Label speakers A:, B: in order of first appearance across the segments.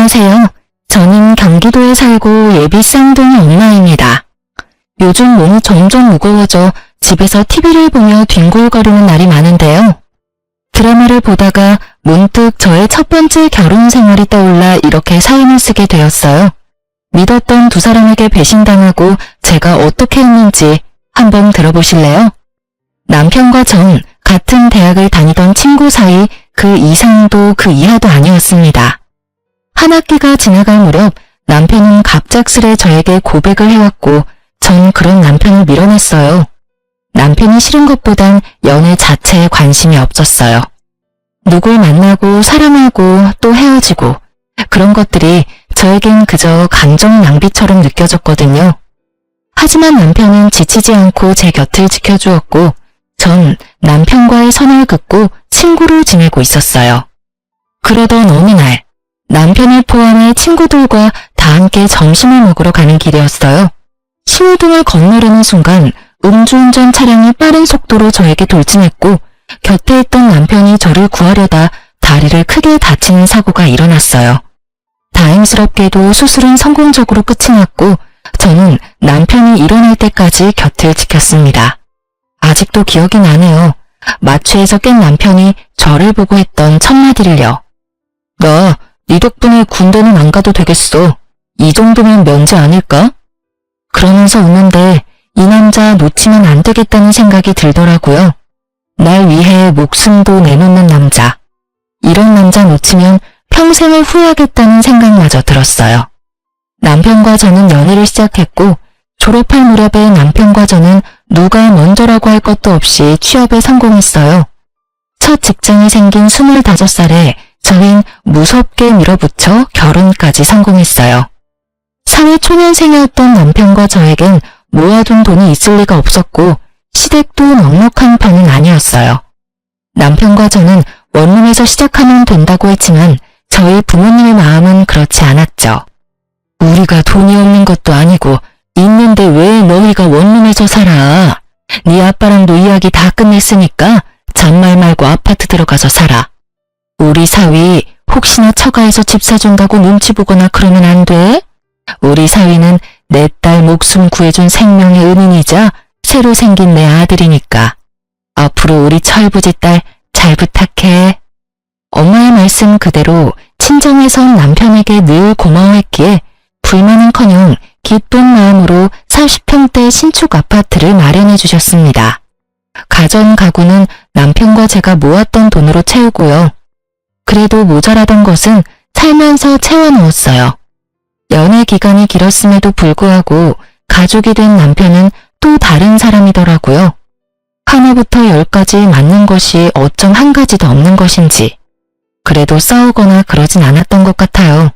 A: 안녕하세요. 저는 경기도에 살고 예비 쌍둥이 엄마입니다. 요즘 몸이 점점 무거워져 집에서 TV를 보며 뒹굴거리는 날이 많은데요. 드라마를 보다가 문득 저의 첫 번째 결혼 생활이 떠올라 이렇게 사연을 쓰게 되었어요. 믿었던 두 사람에게 배신당하고 제가 어떻게 했는지 한번 들어보실래요? 남편과 전 같은 대학을 다니던 친구 사이 그 이상도 그 이하도 아니었습니다. 한 학기가 지나갈 무렵 남편은 갑작스레 저에게 고백을 해왔고 전 그런 남편을 밀어냈어요. 남편이 싫은 것보단 연애 자체에 관심이 없었어요. 누굴 만나고 사랑하고 또 헤어지고 그런 것들이 저에겐 그저 감정 낭비처럼 느껴졌거든요. 하지만 남편은 지치지 않고 제 곁을 지켜주었고 전 남편과의 선을 긋고 친구로 지내고 있었어요. 그러던 어느 날 남편을 포함해 친구들과 다 함께 점심을 먹으러 가는 길이었어요. 신호등을 건너려는 순간 음주운전 차량이 빠른 속도로 저에게 돌진했고 곁에 있던 남편이 저를 구하려다 다리를 크게 다치는 사고가 일어났어요. 다행스럽게도 수술은 성공적으로 끝이 났고 저는 남편이 일어날 때까지 곁을 지켰습니다. 아직도 기억이 나네요. 마취에서 깬 남편이 저를 보고 했던 첫마디를요. 나 네 덕분에 군대는 안 가도 되겠어. 이 정도면 면제 아닐까? 그러면서 웃는데 이 남자 놓치면 안 되겠다는 생각이 들더라고요. 날 위해 목숨도 내놓는 남자. 이런 남자 놓치면 평생을 후회하겠다는 생각마저 들었어요. 남편과 저는 연애를 시작했고 졸업할 무렵에 남편과 저는 누가 먼저라고 할 것도 없이 취업에 성공했어요. 첫 직장이 생긴 25살에 저는 무섭게 밀어붙여 결혼까지 성공했어요. 사회 초년생이었던 남편과 저에겐 모아둔 돈이 있을 리가 없었고 시댁도 넉넉한 편은 아니었어요. 남편과 저는 원룸에서 시작하면 된다고 했지만 저희 부모님의 마음은 그렇지 않았죠. 우리가 돈이 없는 것도 아니고 있는데 왜 너희가 원룸에서 살아? 네 아빠랑도 이야기 다 끝냈으니까 잔말 말고 아파트 들어가서 살아. 우리 사위 혹시나 처가에서 집 사준다고 눈치 보거나 그러면 안 돼? 우리 사위는 내 딸 목숨 구해준 생명의 은인이자 새로 생긴 내 아들이니까 앞으로 우리 철부지 딸 잘 부탁해. 엄마의 말씀 그대로 친정에선 남편에게 늘 고마워했기에 불만은커녕 기쁜 마음으로 40평대 신축 아파트를 마련해 주셨습니다. 가전 가구는 남편과 제가 모았던 돈으로 채우고요. 그래도 모자라던 것은 살면서 채워넣었어요. 연애 기간이 길었음에도 불구하고 가족이 된 남편은 또 다른 사람이더라고요. 하나부터 10까지 맞는 것이 어쩜 한 가지도 없는 것인지. 그래도 싸우거나 그러진 않았던 것 같아요.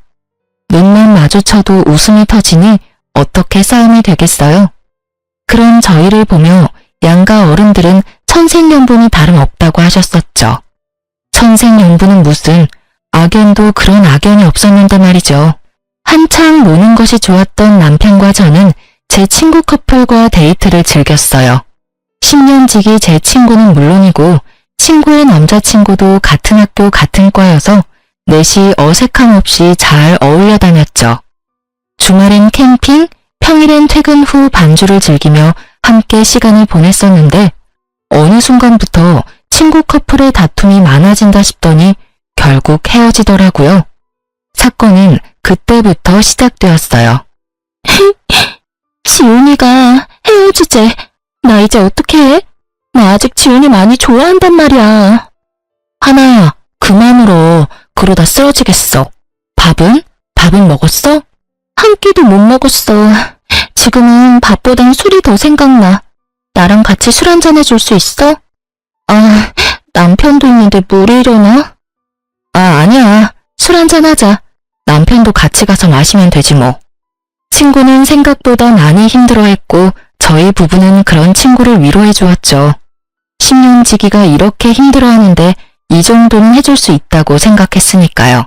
A: 눈만 마주쳐도 웃음이 터지니 어떻게 싸움이 되겠어요? 그런 저희를 보며 양가 어른들은 천생연분이 다름없다고 하셨었죠. 천생연분은 무슨, 악연도 그런 악연이 없었는데 말이죠. 한창 노는 것이 좋았던 남편과 저는 제 친구 커플과 데이트를 즐겼어요. 10년지기 제 친구는 물론이고 친구의 남자친구도 같은 학교 같은 과여서 넷이 어색함 없이 잘 어울려 다녔죠. 주말엔 캠핑, 평일엔 퇴근 후 반주를 즐기며 함께 시간을 보냈었는데 어느 순간부터 친구 커플의 다툼이 많아진다 싶더니 결국 헤어지더라고요. 사건은 그때부터 시작되었어요. 지훈이가 헤어지재. 나 이제 어떻게 해? 나 아직 지훈이 많이 좋아한단 말이야. 하나야, 그만 울어. 그러다 쓰러지겠어. 밥은? 밥은 먹었어? 한 끼도 못 먹었어. 지금은 밥보단 술이 더 생각나. 나랑 같이 술 한잔 해줄 수 있어? 아, 남편도 있는데 뭘 이러나? 아, 아니야. 술 한잔 하자. 남편도 같이 가서 마시면 되지 뭐. 친구는 생각보다 많이 힘들어했고 저희 부부는 그런 친구를 위로해 주었죠. 10년지기가 이렇게 힘들어하는데 이 정도는 해줄 수 있다고 생각했으니까요.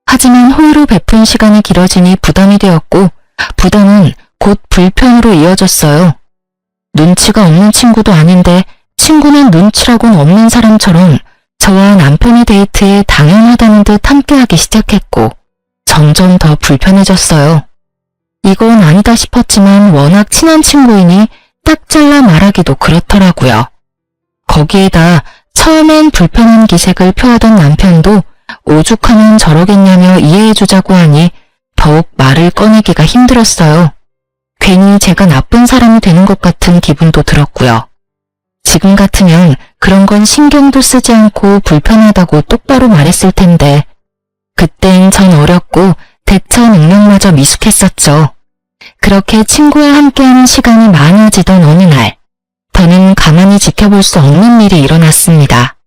A: 하지만 호의로 베푼 시간이 길어지니 부담이 되었고 부담은 곧 불편으로 이어졌어요. 눈치가 없는 친구도 아닌데 친구는 눈치라고는 없는 사람처럼 저와 남편의 데이트에 당연하다는 듯 함께하기 시작했고 점점 더 불편해졌어요. 이건 아니다 싶었지만 워낙 친한 친구이니 딱 잘라 말하기도 그렇더라고요. 거기에다 처음엔 불편한 기색을 표하던 남편도 오죽하면 저러겠냐며 이해해주자고 하니 더욱 말을 꺼내기가 힘들었어요. 괜히 제가 나쁜 사람이 되는 것 같은 기분도 들었고요. 지금 같으면 그런 건 신경도 쓰지 않고 불편하다고 똑바로 말했을 텐데 그땐 전 어렸고 대처 능력마저 미숙했었죠. 그렇게 친구와 함께하는 시간이 많아지던 어느 날 더는 가만히 지켜볼 수 없는 일이 일어났습니다.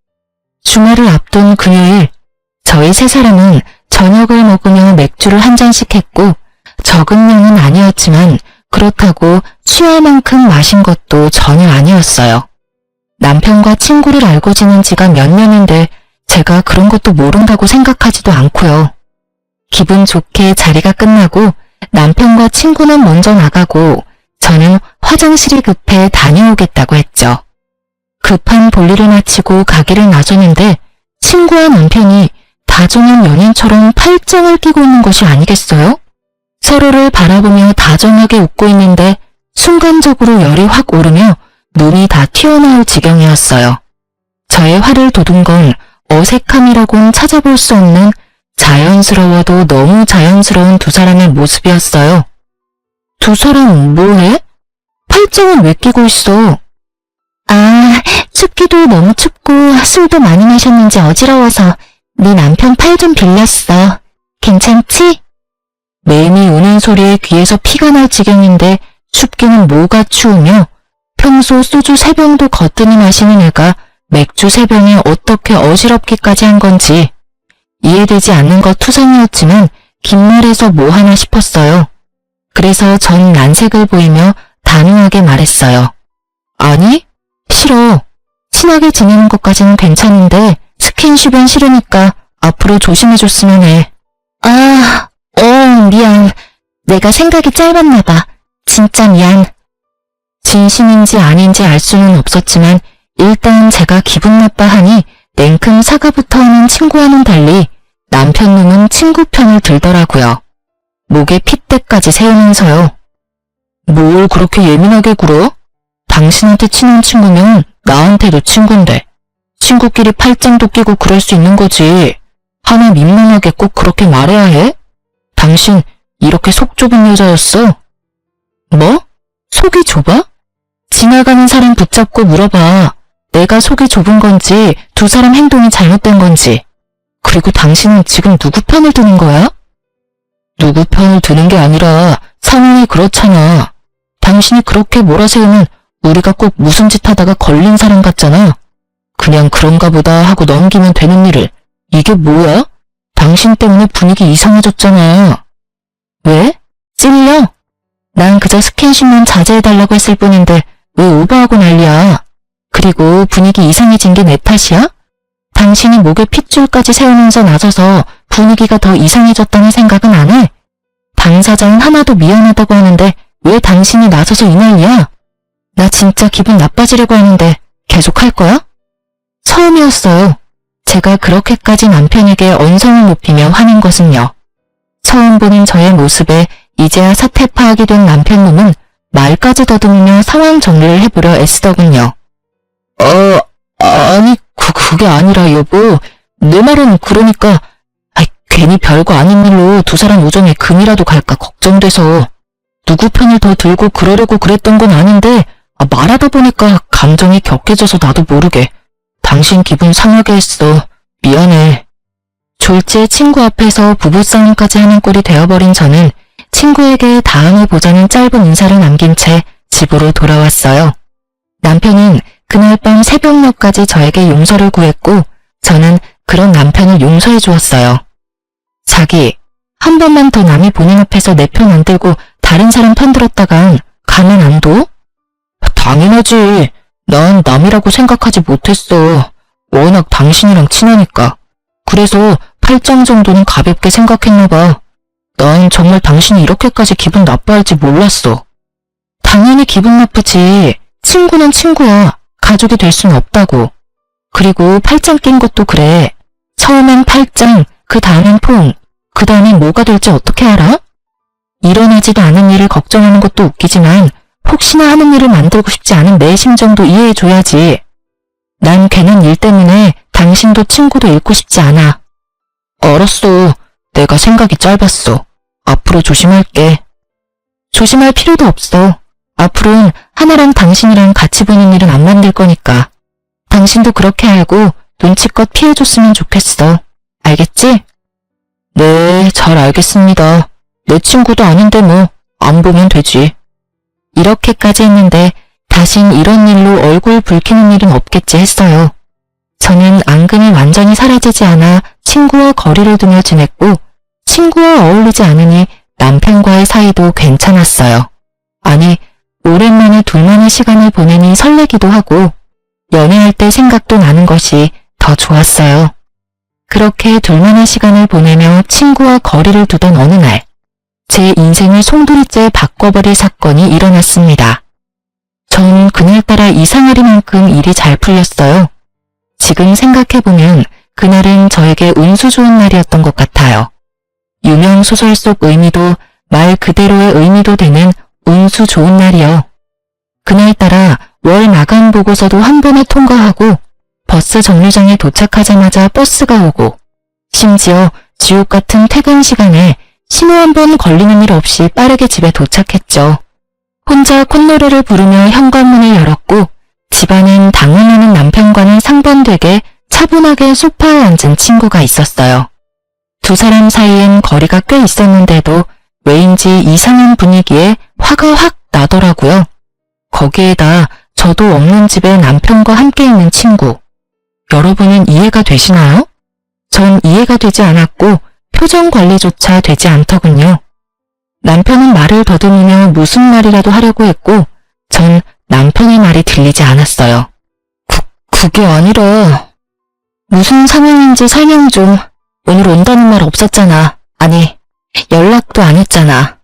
A: 주말을 앞둔 금요일 저희 세 사람은 저녁을 먹으며 맥주를 한 잔씩 했고 적은 양은 아니었지만 그렇다고 취할 만큼 마신 것도 전혀 아니었어요. 남편과 친구를 알고 지낸 지가 몇 년인데 제가 그런 것도 모른다고 생각하지도 않고요. 기분 좋게 자리가 끝나고 남편과 친구는 먼저 나가고 저는 화장실이 급해 다녀오겠다고 했죠. 급한 볼일을 마치고 가기를 나서는데 친구와 남편이 다정한 연인처럼 팔짱을 끼고 있는 것이 아니겠어요? 서로를 바라보며 다정하게 웃고 있는데 순간적으로 열이 확 오르며 눈이 다 튀어나올 지경이었어요. 저의 화를 돋운 건 어색함이라곤 찾아볼 수 없는 자연스러워도 너무 자연스러운 두 사람의 모습이었어요. 두 사람 뭐해? 팔짱은 왜 끼고 있어? 아, 춥기도 너무 춥고 술도 많이 마셨는지 어지러워서 네 남편 팔 좀 빌렸어. 괜찮지? 매미 우는 소리에 귀에서 피가 날 지경인데 춥기는 뭐가 추우며 평소 소주 3병도 거뜬히 마시는 애가 맥주 3병에 어떻게 어지럽기까지 한 건지 이해되지 않는 것 투성이었지만 긴 말에서 뭐 하나 싶었어요. 그래서 전 난색을 보이며 단호하게 말했어요. 아니, 싫어. 친하게 지내는 것까지는 괜찮은데 스킨십은 싫으니까 앞으로 조심해줬으면 해. 미안. 내가 생각이 짧았나 봐. 진짜 미안. 진심인지 아닌지 알 수는 없었지만 일단 제가 기분 나빠하니 냉큼 사과부터 하는 친구와는 달리 남편 놈은 친구 편을 들더라고요. 목에 핏대까지 세우면서요. 뭘 그렇게 예민하게 굴어? 당신한테 친한 친구면 나한테도 친구인데 친구끼리 팔짱도 끼고 그럴 수 있는 거지. 하나 민망하게 꼭 그렇게 말해야 해? 당신 이렇게 속 좁은 여자였어? 뭐? 속이 좁아? 지나가는 사람 붙잡고 물어봐. 내가 속이 좁은 건지 두 사람 행동이 잘못된 건지. 그리고 당신은 지금 누구 편을 드는 거야? 누구 편을 드는 게 아니라 상황이 그렇잖아. 당신이 그렇게 몰아세우면 우리가 꼭 무슨 짓 하다가 걸린 사람 같잖아. 그냥 그런가 보다 하고 넘기면 되는 일을. 이게 뭐야? 당신 때문에 분위기 이상해졌잖아. 왜? 찔려? 난 그저 스킨십만 자제해달라고 했을 뿐인데 왜 오버하고 난리야? 그리고 분위기 이상해진 게 내 탓이야? 당신이 목에 핏줄까지 세우면서 나서서 분위기가 더 이상해졌다는 생각은 안 해? 당사자는 하나도 미안하다고 하는데 왜 당신이 나서서 이 난리야? 나 진짜 기분 나빠지려고 하는데 계속 할 거야? 처음이었어요. 제가 그렇게까지 남편에게 언성을 높이며 화낸 것은요. 처음 보는 저의 모습에 이제야 사태 파악이 된 남편놈은 말까지 더듬으며 상황 정리를 해보려 애쓰더군요. 아니 그게 아니라 여보. 내 말은 그러니까 괜히 별거 아닌 일로 두 사람 우정에 금이라도 갈까 걱정돼서 누구 편을 더 들고 그러려고 그랬던 건 아닌데 말하다 보니까 감정이 격해져서 나도 모르게 당신 기분 상하게 했어. 미안해. 졸지에 친구 앞에서 부부싸움까지 하는 꼴이 되어버린 저는 친구에게 다음에 보자는 짧은 인사를 남긴 채 집으로 돌아왔어요. 남편은 그날 밤 새벽녘까지 저에게 용서를 구했고 저는 그런 남편을 용서해 주었어요. 자기, 한 번만 더 남이 본인 앞에서 내 편 안 들고 다른 사람 편 들었다간 가만 안 둬? 당연하지. 난 남이라고 생각하지 못했어. 워낙 당신이랑 친하니까. 그래서 팔짱 정도는 가볍게 생각했나봐. 난 정말 당신이 이렇게까지 기분 나빠할지 몰랐어. 당연히 기분 나쁘지. 친구는 친구야. 가족이 될 순 없다고. 그리고 팔짱 낀 것도 그래. 처음엔 팔짱, 그 다음엔 폰, 그 다음에 뭐가 될지 어떻게 알아? 일어나지도 않은 일을 걱정하는 것도 웃기지만 혹시나 하는 일을 만들고 싶지 않은 내 심정도 이해해줘야지. 난 괜한 일 때문에 당신도 친구도 잃고 싶지 않아. 알았어. 내가 생각이 짧았어. 앞으로 조심할게. 조심할 필요도 없어. 앞으로는 하나랑 당신이랑 같이 보는 일은 안 만들 거니까. 당신도 그렇게 알고 눈치껏 피해줬으면 좋겠어. 알겠지? 네, 잘 알겠습니다. 내 친구도 아닌데 뭐, 안 보면 되지. 이렇게까지 했는데 다신 이런 일로 얼굴 붉히는 일은 없겠지 했어요. 저는 앙금이 완전히 사라지지 않아 친구와 거리를 두며 지냈고 친구와 어울리지 않으니 남편과의 사이도 괜찮았어요. 아니, 오랜만에 둘만의 시간을 보내니 설레기도 하고 연애할 때 생각도 나는 것이 더 좋았어요. 그렇게 둘만의 시간을 보내며 친구와 거리를 두던 어느 날, 제 인생을 송두리째 바꿔버릴 사건이 일어났습니다. 전 그날따라 이상하리만큼 일이 잘 풀렸어요. 지금 생각해보면 그날은 저에게 운수 좋은 날이었던 것 같아요. 유명 소설 속 의미도 말 그대로의 의미도 되는 운수 좋은 날이요. 그날따라 월 마감 보고서도 한 번에 통과하고 버스 정류장에 도착하자마자 버스가 오고 심지어 지옥 같은 퇴근 시간에 신호 한 번 걸리는 일 없이 빠르게 집에 도착했죠. 혼자 콧노래를 부르며 현관문을 열었고 집안엔 당황하는 남편과는 상반되게 차분하게 소파에 앉은 친구가 있었어요. 두 사람 사이엔 거리가 꽤 있었는데도 왜인지 이상한 분위기에 화가 확 나더라고요. 거기에다 저도 없는 집에 남편과 함께 있는 친구. 여러분은 이해가 되시나요? 전 이해가 되지 않았고 표정 관리조차 되지 않더군요. 남편은 말을 더듬으며 무슨 말이라도 하려고 했고 전 남편의 말이 들리지 않았어요. 그게 아니라 무슨 상황인지 설명 좀. 오늘 온다는 말 없었잖아. 아니, 연락도 안 했잖아.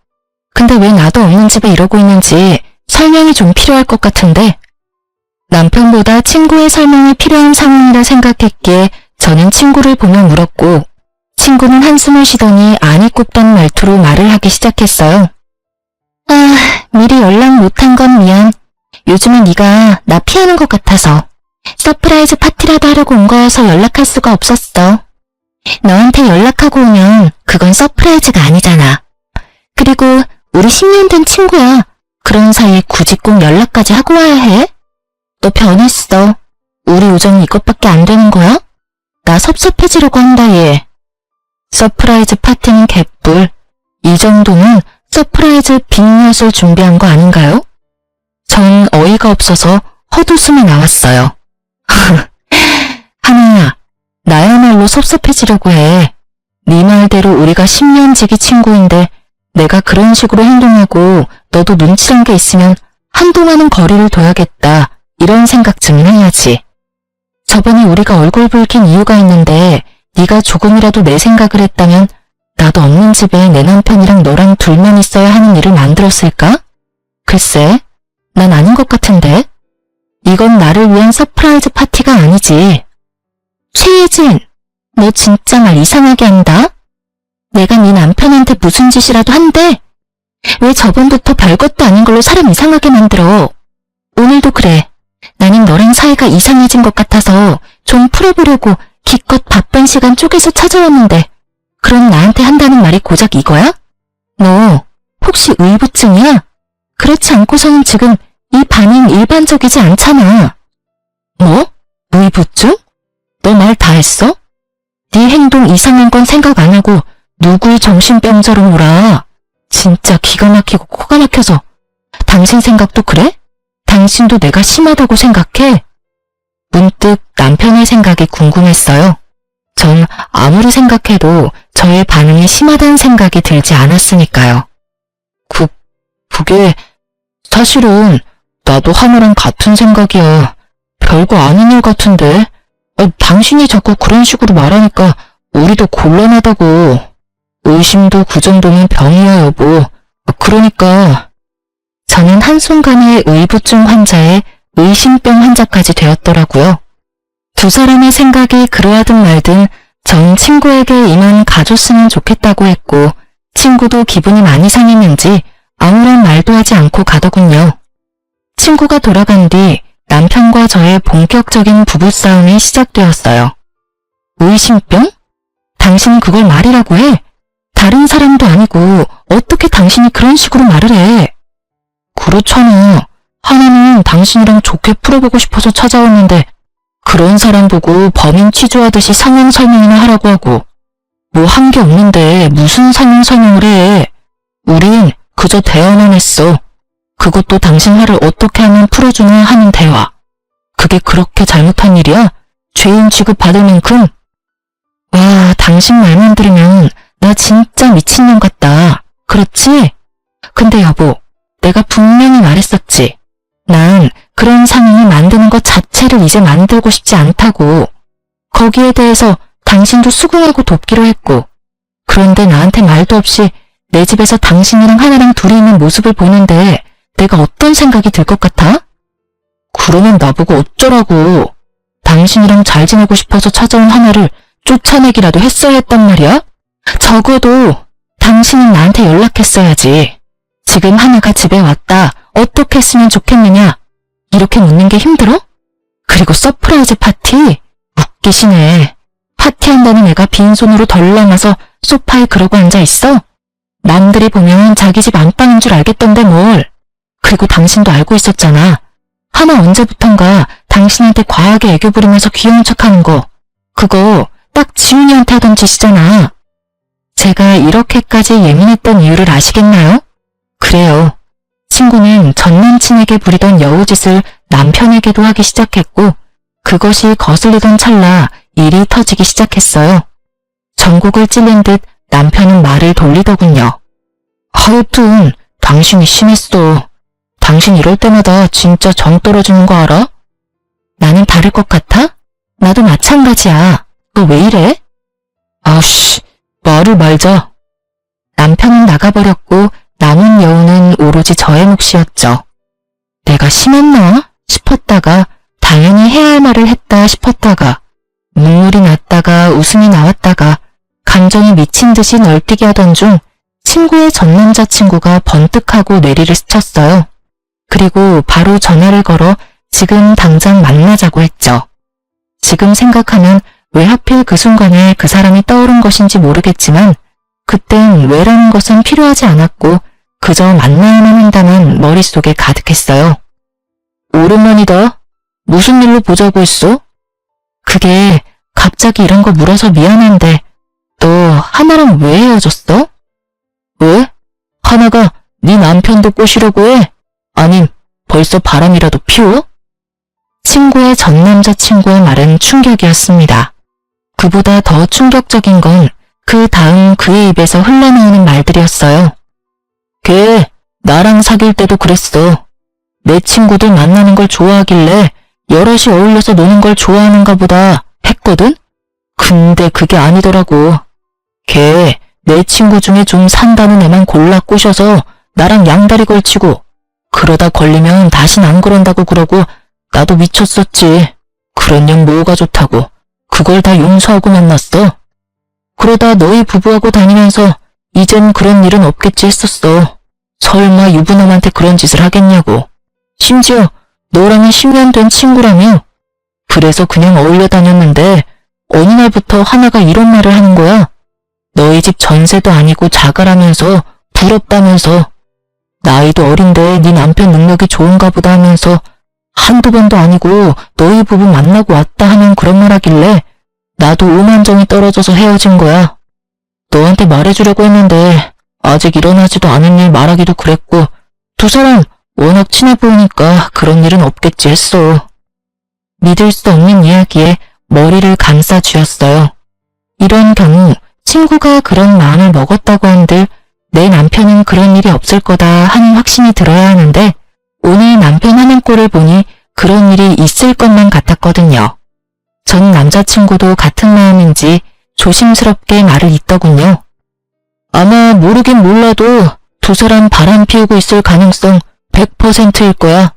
A: 근데 왜 나도 없는 집에 이러고 있는지 설명이 좀 필요할 것 같은데. 남편보다 친구의 설명이 필요한 상황이라 생각했기에 저는 친구를 보며 물었고 친구는 한숨을 쉬더니 안이 굽던 말투로 말을 하기 시작했어요. 미리 연락 못한 건 미안. 요즘은 네가 나 피하는 것 같아서 서프라이즈 파티라도 하려고 온 거여서 연락할 수가 없었어. 너한테 연락하고 오면 그건 서프라이즈가 아니잖아. 그리고 우리 10년 된 친구야. 그런 사이에 굳이 꼭 연락까지 하고 와야 해? 너 변했어. 우리 우정이 이것밖에 안 되는 거야? 나 섭섭해지려고 한다 얘. 서프라이즈 파티는 개뿔. 이 정도면 서프라이즈 빅엿을 준비한 거 아닌가요? 전 어이가 없어서 헛웃음이 나왔어요. 하나야, 나야말로 섭섭해지려고 해. 네 말대로 우리가 10년 지기 친구인데 내가 그런 식으로 행동하고 너도 눈치란 게 있으면 한동안은 거리를 둬야겠다. 이런 생각쯤은 해야지. 저번에 우리가 얼굴 붉힌 이유가 있는데 네가 조금이라도 내 생각을 했다면 나도 없는 집에 내 남편이랑 너랑 둘만 있어야 하는 일을 만들었을까? 글쎄, 난 아닌 것 같은데. 이건 나를 위한 서프라이즈 파티가 아니지. 최혜진, 너 진짜 말 이상하게 한다. 내가 네 남편한테 무슨 짓이라도 한대. 왜 저번부터 별것도 아닌 걸로 사람 이상하게 만들어. 오늘도 그래. 나는 너랑 사이가 이상해진 것 같아서 좀 풀어보려고 기껏 바쁜 시간 쪼개서 찾아왔는데 그럼 나한테 한다는 말이 고작 이거야? 너 혹시 의부증이야? 그렇지 않고서는 지금 이 반응 일반적이지 않잖아. 뭐? 의부증? 너 말 다 했어? 네 행동 이상한 건 생각 안 하고 누굴 정신병자로 몰아. 진짜 기가 막히고 코가 막혀서. 당신 생각도 그래? 당신도 내가 심하다고 생각해? 문득 남편의 생각이 궁금했어요. 전 아무리 생각해도 저의 반응이 심하다는 생각이 들지 않았으니까요. 그게 사실은 나도 하나랑 같은 생각이야. 별거 아닌 일 같은데. 당신이 자꾸 그런 식으로 말하니까 우리도 곤란하다고. 의심도 그 정도면 병이야 여보. 그러니까 저는 한순간에 의부증 환자에 의심병 환자까지 되었더라고요. 두 사람의 생각이 그러하든 말든 전 친구에게 이만 가줬으면 좋겠다고 했고 친구도 기분이 많이 상했는지 아무런 말도 하지 않고 가더군요. 친구가 돌아간 뒤 남편과 저의 본격적인 부부싸움이 시작되었어요. 의심병? 당신은 그걸 말이라고 해? 다른 사람도 아니고 어떻게 당신이 그런 식으로 말을 해? 그렇잖아. 하나는 당신이랑 좋게 풀어보고 싶어서 찾아왔는데 그런 사람 보고 범인 취조하듯이 상황 설명이나 하라고 하고 뭐 한 게 없는데 무슨 상황 설명을 해. 우린 그저 대화만 했어. 그것도 당신 화를 어떻게 하면 풀어주나 하는 대화. 그게 그렇게 잘못한 일이야? 죄인 취급받을 만큼? 와, 당신 말만 들으면 나 진짜 미친년 같다. 그렇지? 근데 여보, 내가 분명히 말했었지. 난 그런 상황을 만드는 것 자체를 이제 만들고 싶지 않다고. 거기에 대해서 당신도 수긍하고 돕기로 했고. 그런데 나한테 말도 없이 내 집에서 당신이랑 하나랑 둘이 있는 모습을 보는데 내가 어떤 생각이 들 것 같아? 그러면 나보고 어쩌라고. 당신이랑 잘 지내고 싶어서 찾아온 하나를 쫓아내기라도 했어야 했단 말이야? 적어도 당신은 나한테 연락했어야지. 지금 하나가 집에 왔다. 어떻게 했으면 좋겠느냐? 이렇게 묻는 게 힘들어? 그리고 서프라이즈 파티? 웃기시네. 파티한다는 애가 빈손으로 덜렁아서 소파에 그러고 앉아있어? 남들이 보면 자기 집 안방인 줄 알겠던데 뭘. 그리고 당신도 알고 있었잖아. 하나 언제부턴가 당신한테 과하게 애교 부리면서 귀여운 척하는 거. 그거 딱 지훈이한테 하던 짓이잖아. 제가 이렇게까지 예민했던 이유를 아시겠나요? 그래요. 친구는 전 남친에게 부리던 여우짓을 남편에게도 하기 시작했고 그것이 거슬리던 찰나 일이 터지기 시작했어요. 전곡을 찔린 듯 남편은 말을 돌리더군요. 하여튼 당신이 심했어. 당신 이럴 때마다 진짜 정 떨어지는 거 알아? 나는 다를 것 같아? 나도 마찬가지야. 너 왜 이래? 아우씨, 말을 말자. 남편은 나가버렸고 남은 여우는 오로지 저의 몫이었죠. 내가 심했나 싶었다가 당연히 해야 할 말을 했다 싶었다가 눈물이 났다가 웃음이 나왔다가 감정이 미친 듯이 널뛰게 하던 중 친구의 전 남자친구가 번뜩하고 뇌리를 스쳤어요. 그리고 바로 전화를 걸어 지금 당장 만나자고 했죠. 지금 생각하면 왜 하필 그 순간에 그 사람이 떠오른 것인지 모르겠지만 그땐 왜라는 것은 필요하지 않았고 그저 만나야만 한다는 머릿속에 가득했어요. 오랜만이다. 무슨 일로 보자고 했어? 그게 갑자기 이런 거 물어서 미안한데 너 하나랑 왜 헤어졌어? 왜? 하나가 네 남편도 꼬시려고 해? 아님 벌써 바람이라도 피워? 친구의 전 남자친구의 말은 충격이었습니다. 그보다 더 충격적인 건 그 다음 그의 입에서 흘러나오는 말들이었어요. 걔 나랑 사귈 때도 그랬어. 내 친구들 만나는 걸 좋아하길래 여럿이 어울려서 노는 걸 좋아하는가 보다 했거든? 근데 그게 아니더라고. 걔 내 친구 중에 좀 산다는 애만 골라 꼬셔서 나랑 양다리 걸치고 그러다 걸리면 다신 안 그런다고 그러고 나도 미쳤었지. 그런 년 뭐가 좋다고 그걸 다 용서하고 만났어. 그러다 너희 부부하고 다니면서 이젠 그런 일은 없겠지 했었어. 설마 유부남한테 그런 짓을 하겠냐고. 심지어 너랑은 10년 된 친구라며. 그래서 그냥 어울려 다녔는데 어느 날부터 하나가 이런 말을 하는 거야. 너희 집 전세도 아니고 자가라면서 부럽다면서. 나이도 어린데 네 남편 능력이 좋은가 보다 하면서 한두 번도 아니고 너희 부부 만나고 왔다 하면 그런 말 하길래 나도 오만정이 떨어져서 헤어진 거야. 너한테 말해주려고 했는데 아직 일어나지도 않은 일 말하기도 그랬고 두 사람 워낙 친해 보이니까 그런 일은 없겠지 했어. 믿을 수 없는 이야기에 머리를 감싸 쥐었어요. 이런 경우 친구가 그런 마음을 먹었다고 한들 내 남편은 그런 일이 없을 거다 하는 확신이 들어야 하는데 오늘 남편 하는 꼴을 보니 그런 일이 있을 것만 같았거든요. 전 남자친구도 같은 마음인지 조심스럽게 말을 잇더군요. 아마 모르긴 몰라도 두 사람 바람 피우고 있을 가능성 100%일 거야.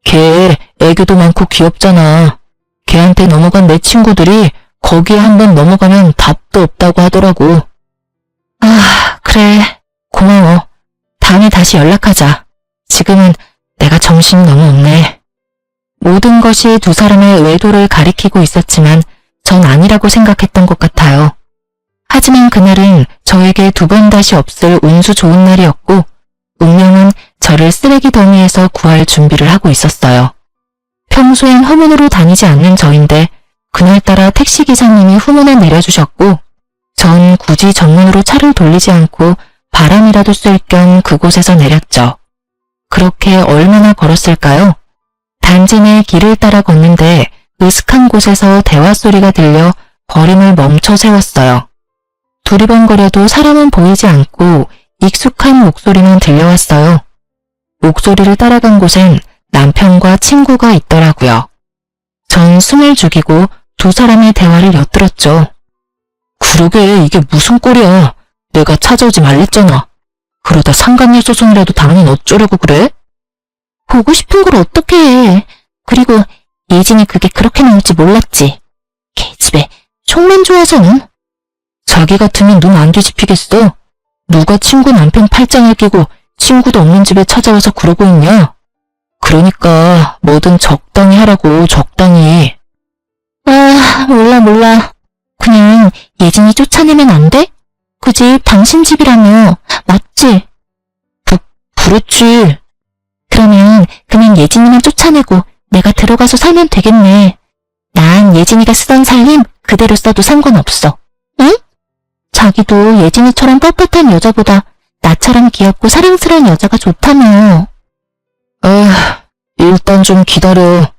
A: 걔 애교도 많고 귀엽잖아. 걔한테 넘어간 내 친구들이 거기에 한번 넘어가면 답도 없다고 하더라고. 아, 그래. 고마워. 다음에 다시 연락하자. 지금은 내가 정신이 너무 없네. 모든 것이 두 사람의 외도를 가리키고 있었지만 전 아니라고 생각했던 것 같아요. 하지만 그날은 저에게 두 번 다시 없을 운수 좋은 날이었고 운명은 저를 쓰레기 더미에서 구할 준비를 하고 있었어요. 평소엔 후문으로 다니지 않는 저인데 그날따라 택시기사님이 후문에 내려주셨고 전 굳이 정문으로 차를 돌리지 않고 바람이라도 쐴 겸 그곳에서 내렸죠. 그렇게 얼마나 걸었을까요? 단지 내 길을 따라 걷는데 으슥한 곳에서 대화 소리가 들려 걸음을 멈춰 세웠어요. 두리번거려도 사람은 보이지 않고 익숙한 목소리만 들려왔어요. 목소리를 따라간 곳엔 남편과 친구가 있더라고요. 전 숨을 죽이고 두 사람의 대화를 엿들었죠. 그러게 이게 무슨 꼴이야. 내가 찾아오지 말랬잖아. 그러다 상간녀 소송이라도 당하면 어쩌려고 그래? 보고 싶은 걸 어떻게 해. 그리고 예진이 그게 그렇게 나올지 몰랐지. 개집애 총만 좋아서는. 자기 같으면 눈 안 뒤집히겠어. 누가 친구 남편 팔짱을 끼고 친구도 없는 집에 찾아와서 그러고 있냐? 그러니까 뭐든 적당히 하라고, 적당히. 아, 몰라. 그냥 예진이 쫓아내면 안 돼? 그 집 당신 집이라며. 맞지? 그렇지. 그러면 그냥 예진이만 쫓아내고 내가 들어가서 살면 되겠네. 난 예진이가 쓰던 살림 그대로 써도 상관없어. 응? 자기도 예진이처럼 뻣뻣한 여자보다 나처럼 귀엽고 사랑스러운 여자가 좋다며. 일단 좀 기다려.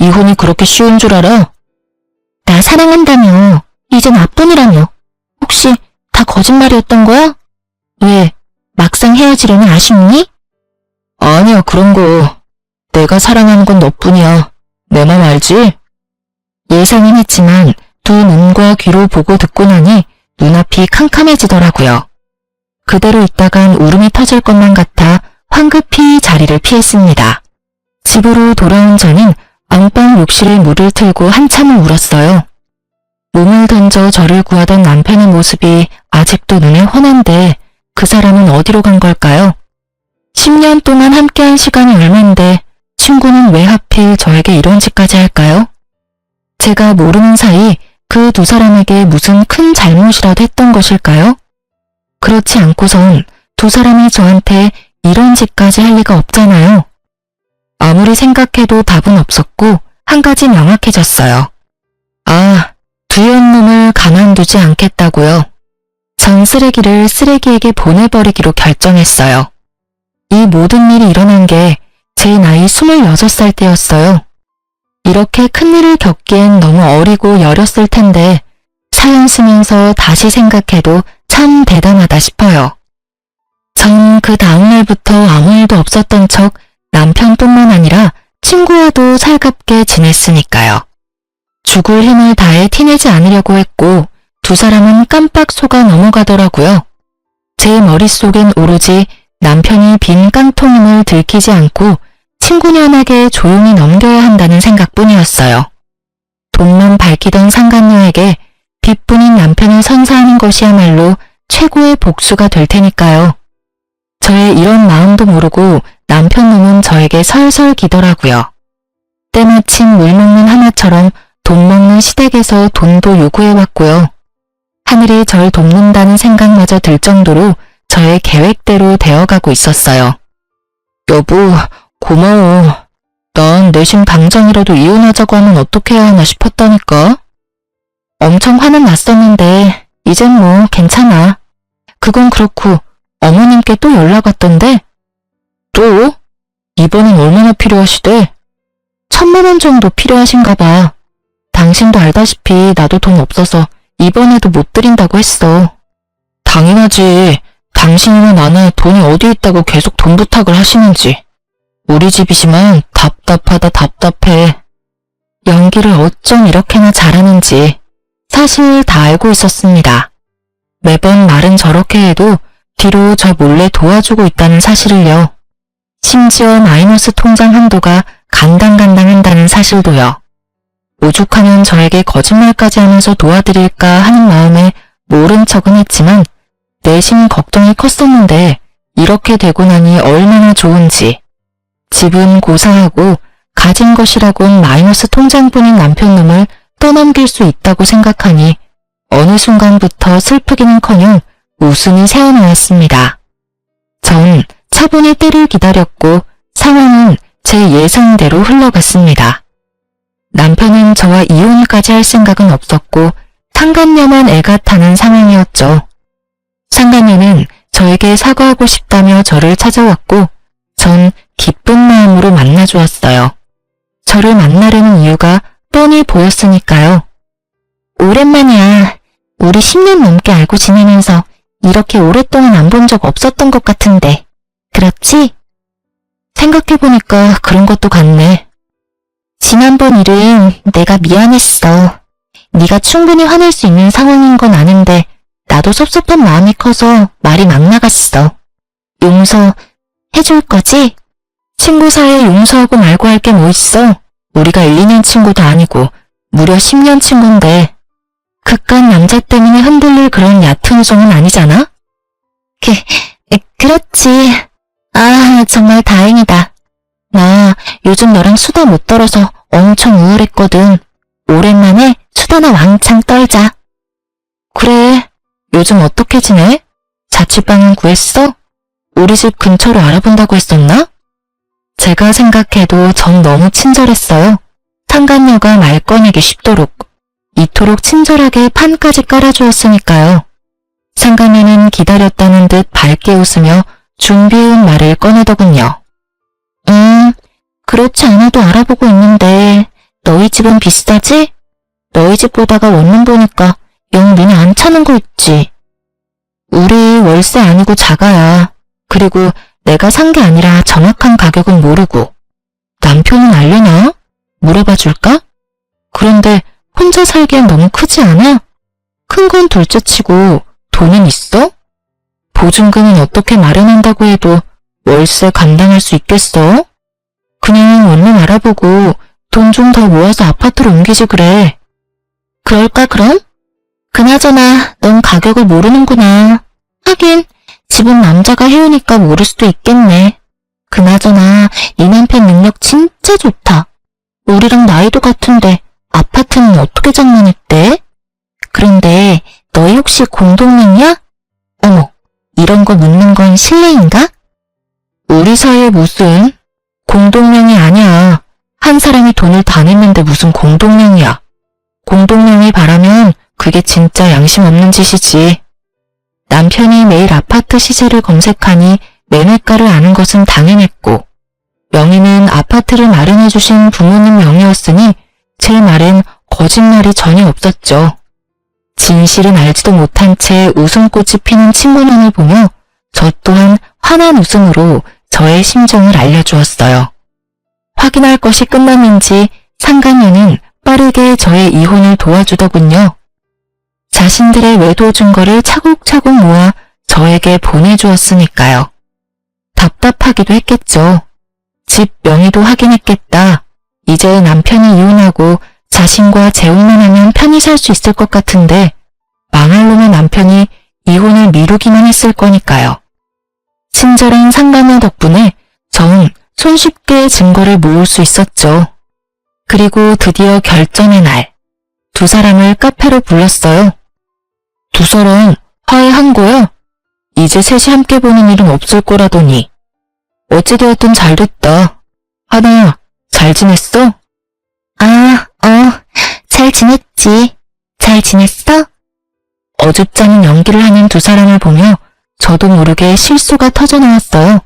A: 이혼이 그렇게 쉬운 줄 알아? 나 사랑한다며. 이제 나뿐이라며. 혹시 다 거짓말이었던 거야? 왜? 막상 헤어지려니 아쉽니? 아니야, 그런 거. 내가 사랑하는 건 너뿐이야. 내 맘 알지? 예상은 했지만 두 눈과 귀로 보고 듣고 나니 눈앞이 캄캄해지더라고요. 그대로 있다간 울음이 터질 것만 같아 황급히 자리를 피했습니다. 집으로 돌아온 저는 안방 욕실에 물을 틀고 한참을 울었어요. 몸을 던져 저를 구하던 남편의 모습이 아직도 눈에 훤한데 그 사람은 어디로 간 걸까요? 10년 동안 함께한 시간이 얼만데 친구는 왜 하필 저에게 이런 짓까지 할까요? 제가 모르는 사이 그 두 사람에게 무슨 큰 잘못이라도 했던 것일까요? 그렇지 않고선 두 사람이 저한테 이런 짓까지 할 리가 없잖아요. 아무리 생각해도 답은 없었고 한 가지 명확해졌어요. 아, 두연 놈을 가만두지 않겠다고요. 전 쓰레기를 쓰레기에게 보내버리기로 결정했어요. 이 모든 일이 일어난 게 제 나이 26살 때였어요. 이렇게 큰일을 겪기엔 너무 어리고 여렸을 텐데 사연 쓰면서 다시 생각해도 참 대단하다 싶어요. 전 그 다음날부터 아무 일도 없었던 척 남편뿐만 아니라 친구와도 살갑게 지냈으니까요. 죽을 힘을 다해 티내지 않으려고 했고 두 사람은 깜빡 속아 넘어가더라고요. 제 머릿속엔 오로지 남편이 빈 깡통임을 들키지 않고 친구년에게 조용히 넘겨야 한다는 생각뿐이었어요. 돈만 밝히던 상간녀에게 빚뿐인 남편을 선사하는 것이야말로 최고의 복수가 될 테니까요. 저의 이런 마음도 모르고 남편 놈은 저에게 설설 기더라고요. 때마침 물 먹는 하마처럼 돈 먹는 시댁에서 돈도 요구해왔고요. 하늘이 절 돕는다는 생각마저 들 정도로 저의 계획대로 되어가고 있었어요. 여보, 고마워. 난 내심 당장이라도 이혼하자고 하면 어떻게 해야 하나 싶었다니까. 엄청 화는 났었는데 이젠 뭐 괜찮아. 그건 그렇고 어머님께 또 연락 왔던데. 또? 이번엔 얼마나 필요하시대? 1,000만 원 정도 필요하신가 봐. 당신도 알다시피 나도 돈 없어서 이번에도 못 드린다고 했어. 당연하지. 당신이나 나는 돈이 어디 있다고 계속 돈 부탁을 하시는지. 우리 집이지만 답답하다 답답해. 연기를 어쩜 이렇게나 잘하는지 사실 다 알고 있었습니다. 매번 말은 저렇게 해도 뒤로 저 몰래 도와주고 있다는 사실을요. 심지어 마이너스 통장 한도가 간당간당한다는 사실도요. 오죽하면 저에게 거짓말까지 하면서 도와드릴까 하는 마음에 모른 척은 했지만 내심 걱정이 컸었는데 이렇게 되고 나니 얼마나 좋은지. 집은 고사하고 가진 것이라곤 마이너스 통장뿐인 남편놈을 떠넘길 수 있다고 생각하니 어느 순간부터 슬프기는커녕 웃음이 새어나왔습니다. 전 차분히 때를 기다렸고 상황은 제 예상대로 흘러갔습니다. 남편은 저와 이혼까지 할 생각은 없었고 상간녀만 애가 타는 상황이었죠. 상간녀는 저에게 사과하고 싶다며 저를 찾아왔고 전 기쁜 마음으로 만나주었어요. 저를 만나려는 이유가 뻔히 보였으니까요. 오랜만이야. 우리 10년 넘게 알고 지내면서 이렇게 오랫동안 안 본 적 없었던 것 같은데. 그렇지? 생각해보니까 그런 것도 같네. 지난번 일은 내가 미안했어. 네가 충분히 화낼 수 있는 상황인 건 아는데 나도 섭섭한 마음이 커서 말이 막 나갔어. 용서해줄 거지? 친구 사이에 용서하고 말고 할 게 뭐 있어? 우리가 1, 2년 친구도 아니고 무려 10년 친구인데 그깟 남자 때문에 흔들릴 그런 얕은 소는 아니잖아? 그렇지. 아, 정말 다행이다. 나 요즘 너랑 수다 못 떨어서 엄청 우울했거든. 오랜만에 수다나 왕창 떨자. 그래, 요즘 어떻게 지내? 자취방은 구했어? 우리 집 근처로 알아본다고 했었나? 제가 생각해도 전 너무 친절했어요. 상간녀가 말 꺼내기 쉽도록, 이토록 친절하게 판까지 깔아주었으니까요. 상간녀는 기다렸다는 듯 밝게 웃으며 준비해온 말을 꺼내더군요. 그렇지 않아도 알아보고 있는데 너희 집은 비싸지? 너희 집 보다가 원룸 보니까 영 눈에 안 차는 거 있지. 우리 월세 아니고 자가야. 그리고 내가 산 게 아니라 정확한 가격은 모르고. 남편은 알려나? 물어봐 줄까? 그런데 혼자 살기엔 너무 크지 않아? 큰 건 둘째치고 돈은 있어? 보증금은 어떻게 마련한다고 해도 월세 감당할 수 있겠어? 그냥 원룸 알아보고 돈 좀 더 모아서 아파트로 옮기지 그래. 그럴까 그럼? 그나저나 넌 가격을 모르는구나. 하긴 집은 남자가 해오니까 모를 수도 있겠네. 그나저나 네 남편 능력 진짜 좋다. 우리랑 나이도 같은데 아파트는 어떻게 장만했대? 그런데 너희 혹시 공동명이야? 어머, 이런 거 묻는 건 실례인가? 우리 사이에 무슨 공동명이 아니야. 한 사람이 돈을 다 냈는데 무슨 공동명이야. 공동명이 바라면 그게 진짜 양심 없는 짓이지. 남편이 매일 아파트 시세를 검색하니 매매가를 아는 것은 당연했고 명의는 아파트를 마련해주신 부모님 명의였으니 제 말엔 거짓말이 전혀 없었죠. 진실은 알지도 못한 채 웃음꽃이 피는 친구년을 보며 저 또한 환한 웃음으로 저의 심정을 알려주었어요. 확인할 것이 끝났는지 상간녀는 빠르게 저의 이혼을 도와주더군요. 자신들의 외도 증거를 차곡차곡 모아 저에게 보내주었으니까요. 답답하기도 했겠죠. 집 명의도 확인했겠다. 이제 남편이 이혼하고 자신과 재혼만 하면 편히 살 수 있을 것 같은데 망할 놈의 남편이 이혼을 미루기만 했을 거니까요. 친절한 상간녀 덕분에 전 손쉽게 증거를 모을 수 있었죠. 그리고 드디어 결전의 날, 두 사람을 카페로 불렀어요. 두 사람 화해한 거야? 이제 셋이 함께 보는 일은 없을 거라더니. 어찌되었든 잘 됐다. 하나야, 잘 지냈어? 잘 지냈지. 잘 지냈어? 어줍잖은 연기를 하는 두 사람을 보며 저도 모르게 실수가 터져나왔어요.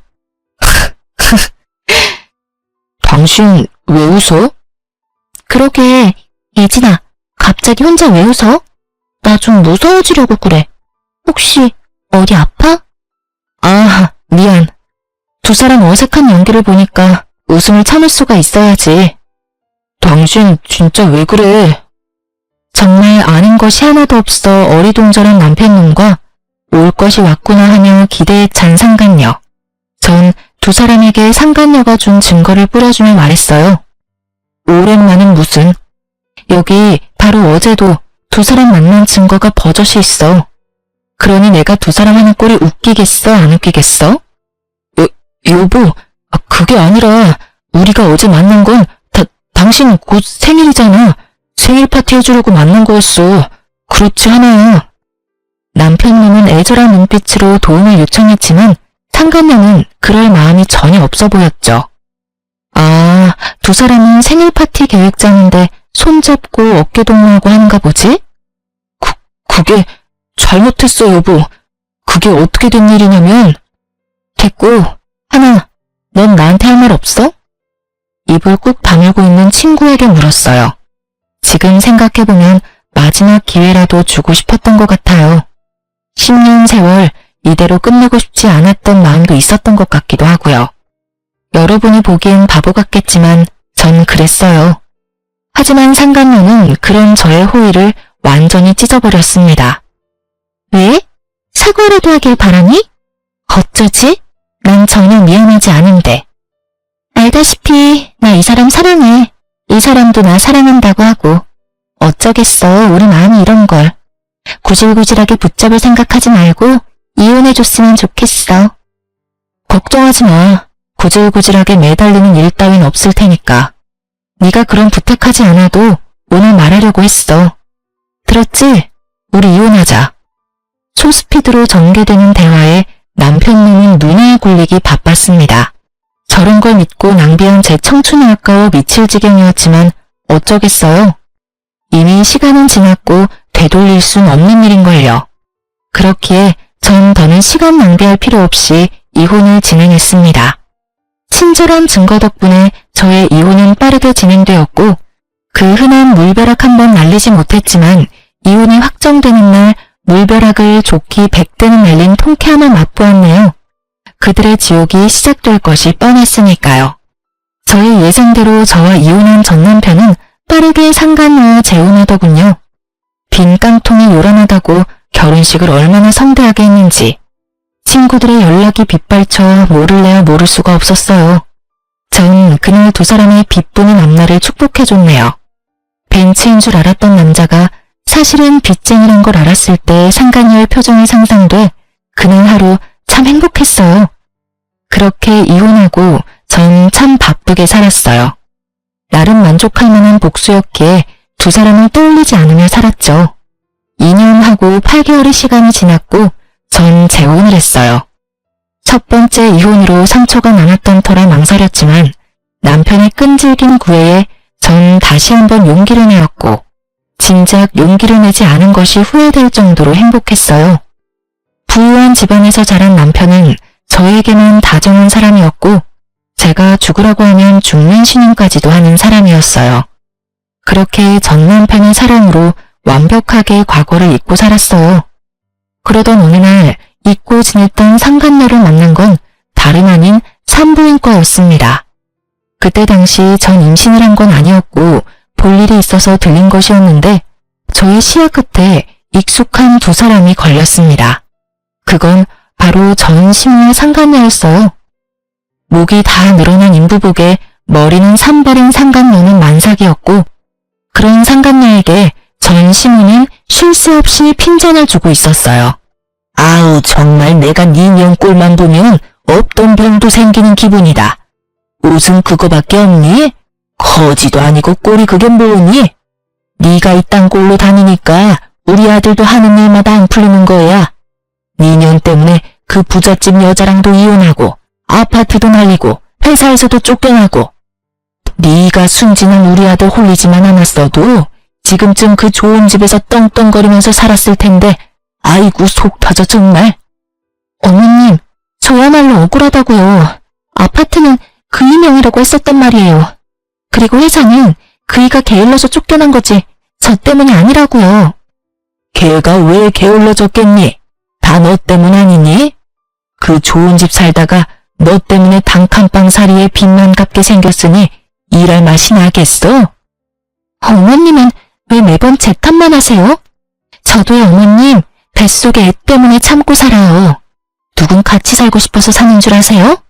A: 당신 왜 웃어? 그러게, 예진아, 갑자기 혼자 왜 웃어? 나 좀 무서워지려고 그래. 혹시 어디 아파? 아, 미안. 두 사람 어색한 연기를 보니까 웃음을 참을 수가 있어야지. 당신 진짜 왜 그래? 정말 아는 것이 하나도 없어 어리둥절한 남편놈과 올 것이 왔구나 하며 기대에 찬 상간녀. 전 두 사람에게 상간녀가 준 증거를 뿌려주며 말했어요. 오랜만은 무슨. 여기 바로 어제도 두 사람 만난 증거가 버젓이 있어. 그러니 내가 두 사람 하는 꼴이 웃기겠어, 안 웃기겠어? 여보, 그게 아니라 우리가 어제 만난 건 당신 곧 생일이잖아. 생일 파티 해주려고 만난 거였어. 그렇지 않아요? 남편님은 애절한 눈빛으로 도움을 요청했지만 상간녀는 그럴 마음이 전혀 없어 보였죠. 아, 두 사람은 생일 파티 계획장인데 손잡고 어깨동무하고 하는가 보지? 그게 잘못했어, 여보. 그게 어떻게 된 일이냐면. 됐고, 하나, 넌 나한테 할 말 없어? 입을 꾹 다물고 있는 친구에게 물었어요. 지금 생각해보면 마지막 기회라도 주고 싶었던 것 같아요. 10년 세월 이대로 끝내고 싶지 않았던 마음도 있었던 것 같기도 하고요. 여러분이 보기엔 바보 같겠지만 전 그랬어요. 하지만 상간녀는 그런 저의 호의를 완전히 찢어버렸습니다. 왜? 사과라도 하길 바라니? 어쩌지? 난 전혀 미안하지 않은데. 알다시피 나 이 사람 사랑해. 이 사람도 나 사랑한다고 하고. 어쩌겠어, 우리 마음이 이런 걸. 구질구질하게 붙잡을 생각하지 말고 이혼해줬으면 좋겠어. 걱정하지 마. 구질구질하게 매달리는 일 따윈 없을 테니까. 네가 그런 부탁하지 않아도 오늘 말하려고 했어. 들었지? 우리 이혼하자. 소스피드로 전개되는 대화에 남편님은 눈에 굴리기 바빴습니다. 저런 걸 믿고 낭비한 제 청춘이 아까워 미칠 지경이었지만 어쩌겠어요. 이미 시간은 지났고 되돌릴 순 없는 일인걸요. 그렇기에 전 더는 시간 낭비할 필요 없이 이혼을 진행했습니다. 친절한 증거 덕분에 저의 이혼은 빠르게 진행되었고 그 흔한 물벼락 한 번 날리지 못했지만 이혼이 확정되는 날 물벼락을 좋기 100대는 날린 통쾌함을 맛보았네요. 그들의 지옥이 시작될 것이 뻔했으니까요. 저의 예상대로 저와 이혼한 전 남편은 빠르게 상간녀와 재혼하더군요. 빈 깡통이 요란하다고 결혼식을 얼마나 성대하게 했는지 친구들의 연락이 빗발쳐 모를래야 모를 수가 없었어요. 전 그날 두 사람의 빚부는 앞날을 축복해줬네요. 벤츠인 줄 알았던 남자가 사실은 빚쟁이란 걸 알았을 때 상간녀의 표정이 상상돼 그날 하루 참 행복했어요. 그렇게 이혼하고 전 참 바쁘게 살았어요. 나름 만족할 만한 복수였기에 두 사람을 떠올리지 않으며 살았죠. 2년하고 8개월의 시간이 지났고 전 재혼을 했어요. 첫 번째 이혼으로 상처가 남았던 터라 망설였지만 남편의 끈질긴 구애에 전 다시 한번 용기를 내었고 진작 용기를 내지 않은 것이 후회될 정도로 행복했어요. 부유한 집안에서 자란 남편은 저에게는 다정한 사람이었고 제가 죽으라고 하면 죽는 신용까지도 하는 사람이었어요. 그렇게 전 남편의 사랑으로 완벽하게 과거를 잊고 살았어요. 그러던 어느 날 잊고 지냈던 상간녀를 만난 건 다름 아닌 산부인과였습니다. 그때 당시 전 임신을 한 건 아니었고 볼 일이 있어서 들린 것이었는데 저의 시야 끝에 익숙한 두 사람이 걸렸습니다. 그건 바로 전 시모의 상간녀였어요. 목이 다 늘어난 인부복에 머리는 산발인 상간녀는 만삭이었고 그런 상간녀에게 전 시모는 쉴 새 없이 핀잔을 주고 있었어요. 아우 정말 내가 네 년 꼴만 보면 없던 병도 생기는 기분이다. 옷은 그거밖에 없니? 거지도 아니고 꼴이 그게 뭐니? 네가 이딴 꼴로 다니니까 우리 아들도 하는 일마다 안 풀리는 거야. 네 년 때문에 그 부잣집 여자랑도 이혼하고 아파트도 날리고 회사에서도 쫓겨나고 네가 순진한 우리 아들 홀리지만 않았어도 지금쯤 그 좋은 집에서 떵떵거리면서 살았을 텐데 아이고 속 터져 정말. 어머님 저야말로 억울하다고요. 아파트는 그이 명이라고 했었단 말이에요. 그리고 회사는 그이가 게을러서 쫓겨난 거지 저 때문이 아니라고요. 걔가 왜 게을러졌겠니? 다 너 때문 아니니? 그 좋은 집 살다가 너 때문에 단칸방 살이에 빚만 갚게 생겼으니 일할 맛이 나겠어? 어머님은 왜 매번 제 탓만 하세요? 저도요 어머님 뱃속에 애 때문에 참고 살아요. 누군 같이 살고 싶어서 사는 줄 아세요?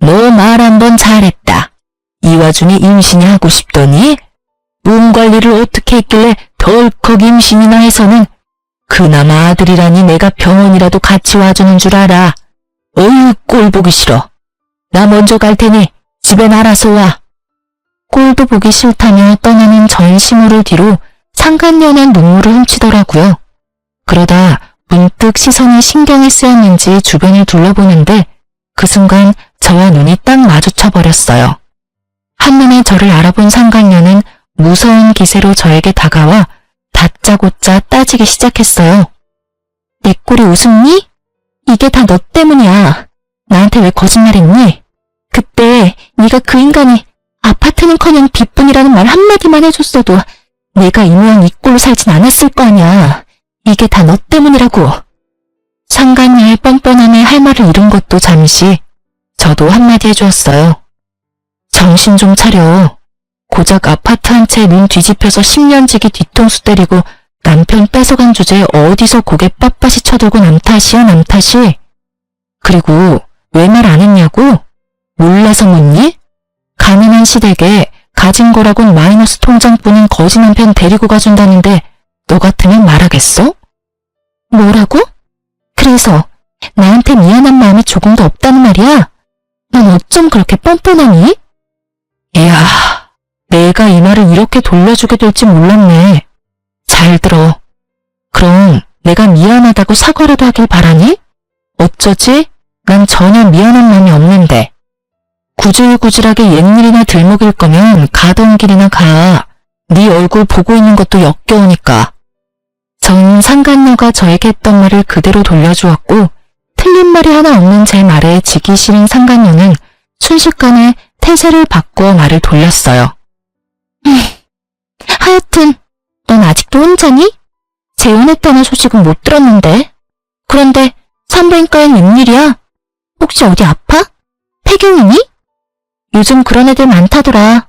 A: 너 말 한번 잘했다. 이 와중에 임신이 하고 싶더니? 몸 관리를 어떻게 했길래 덜컥 임신이나 해서는 그나마 아들이라니 내가 병원이라도 같이 와주는 줄 알아. 어휴, 꼴 보기 싫어. 나 먼저 갈 테니 집엔 알아서 와. 꼴도 보기 싫다며 떠나는 전시물을 뒤로 상간녀는 눈물을 훔치더라고요. 그러다 문득 시선이 신경에 쓰였는지 주변을 둘러보는데 그 순간 저와 눈이 딱 마주쳐버렸어요. 한눈에 저를 알아본 상간녀는 무서운 기세로 저에게 다가와 다짜고짜 따지기 시작했어요. 내 꼴이 우습니? 이게 다 너 때문이야. 나한테 왜 거짓말했니? 그때 네가 그 인간이 아파트는커녕 빚뿐이라는 말 한마디만 해줬어도 내가 이 모양 이 꼴로 살진 않았을 거 아니야. 이게 다 너 때문이라고. 상간녀의 뻔뻔함에 할 말을 잃은 것도 잠시 저도 한마디 해주었어요. 정신 좀 차려. 고작 아파트 한 채 눈 뒤집혀서 10년지기 뒤통수 때리고 남편 뺏어간 주제에 어디서 고개 빳빳이 쳐들고 남 탓이야, 남 탓이. 그리고 왜 말 안 했냐고? 몰라서 묻니? 가난한 시댁에 가진 거라곤 마이너스 통장뿐인 거지 남편 데리고 가준다는데 너 같으면 말하겠어? 뭐라고? 그래서 나한테 미안한 마음이 조금도 없다는 말이야? 넌 어쩜 그렇게 뻔뻔하니? 이야, 내가 이 말을 이렇게 돌려주게 될지 몰랐네. 잘 들어. 그럼 내가 미안하다고 사과라도 하길 바라니? 어쩌지? 난 전혀 미안한 마음이 없는데. 구질구질하게 옛일이나 들먹일 거면 가던 길이나 가. 네 얼굴 보고 있는 것도 역겨우니까. 전 상간녀가 저에게 했던 말을 그대로 돌려주었고 틀린 말이 하나 없는 제 말에 지기 싫은 상간녀는 순식간에 태세를 바꾸어 말을 돌렸어요. 하여튼 넌 아직도 혼자니? 재혼했다는 소식은 못 들었는데. 그런데 산부인과엔 웬일이야? 혹시 어디 아파? 폐경이니? 요즘 그런 애들 많다더라.